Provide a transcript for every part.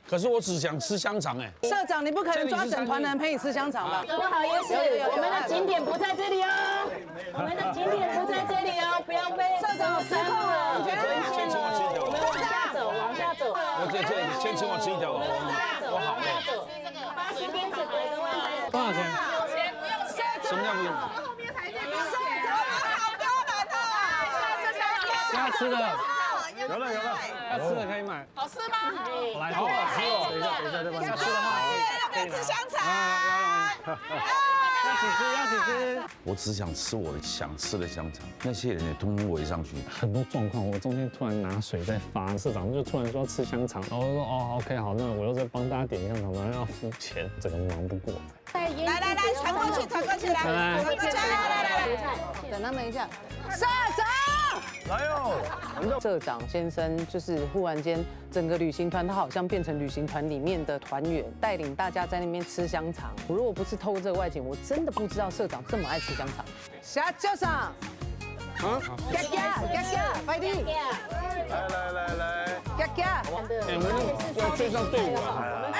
可是我只想吃香肠哎。社长，你不可能抓整团人陪你吃香肠吧？不好意思，我们的景点不在这里哦，我们的景点不在这里哦，不要被社长失控了，先请我吃一条。我们往下走，往下走。我这先请我吃一条。我好累。80边子鬼跟万载。多少钱？什么叫不用？要吃的，有了，要吃的可以买。好吃吗？来，好好吃哦。等一下再帮你吃的话，要不要吃香肠？要几只？我只想吃我想吃的香肠，那些人也通通围上去。很多状况，我中间突然拿水在发，社长就突然说要吃香肠，然后我说哦 OK 好，那我又在帮大家点香肠，然后要付钱，整个忙不过来。来，传过去，来，等他们一下，社长。来哦。社长先生就是忽然间，整个旅行团他好像变成旅行团里面的团员，带领大家在那边吃香肠。我如果不是透过这个外景，我真的不知道社长这么爱吃香肠。下校长，啊，嘎，快点，来，嘎，哎，我们要追上队伍了。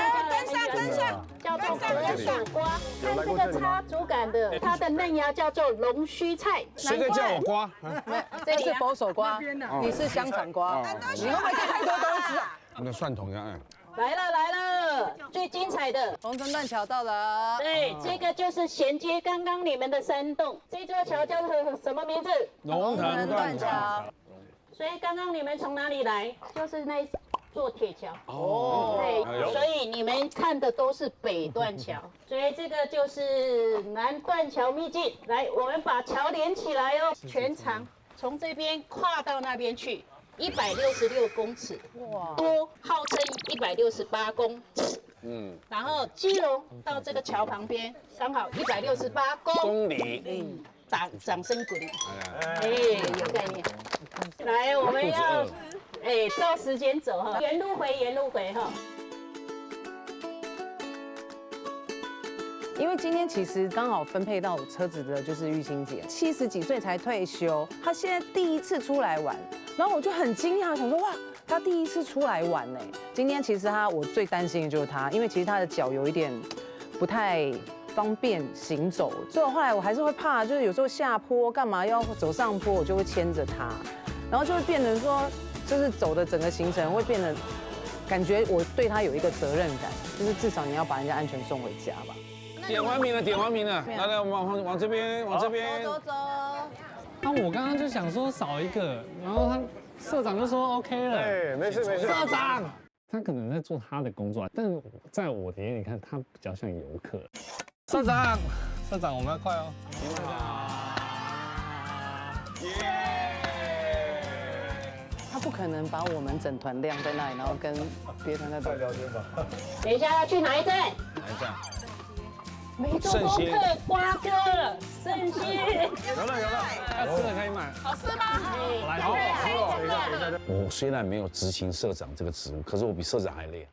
跟上，叫做河水瓜，跟这个插竹竿的，它的嫩芽叫做龙须菜。谁在叫我瓜？这是佛手瓜，你是香肠瓜，你会不会带太多东西啊？那蒜头呀，来了，最精彩的。红灯断桥到了，对，这个就是衔接刚刚你们的山洞。这座桥叫做什么名字？龙腾断桥。所以刚刚你们从哪里来？就是那座铁桥。哦，对，所以你们看的都是北断桥，所以这个就是南断桥秘境。来，我们把桥连起来哦，全长从这边跨到那边去。166公尺，哇，多号称168公尺，然后基隆到这个桥旁边，刚好168公里，掌声鼓励，有概念。来，我们要，照时间走哈，沿路回哈。因为今天其实刚好分配到我车子的就是玉清姐，70几岁才退休，她现在第一次出来玩，然后我就很惊讶，想说哇，她第一次出来玩呢。今天其实我最担心的就是她，因为其实她的脚有一点不太方便行走，所以后来我还是会怕，就是有时候下坡干嘛要走上坡，我就会牵着她，然后就会变成说，就是走的整个行程会变得感觉我对她有一个责任感，就是至少你要把人家安全送回家吧。点完名了，来，我们往这边，走。那我刚刚就想说少一个，然后社长就说 OK 了。哎，没事。社长，他可能在做他的工作，但在我的眼里看，他比较像游客。社长，我们要快哦。他不可能把我们整团晾在那里，然后跟别团在走。聊天吧。等一下要去哪一站？哪一站？没做功课，瓜哥，圣心。有了，要吃的可以买。好吃吗？来，好好吃哦。等一下。我虽然没有执行社长这个职务，可是我比社长还累。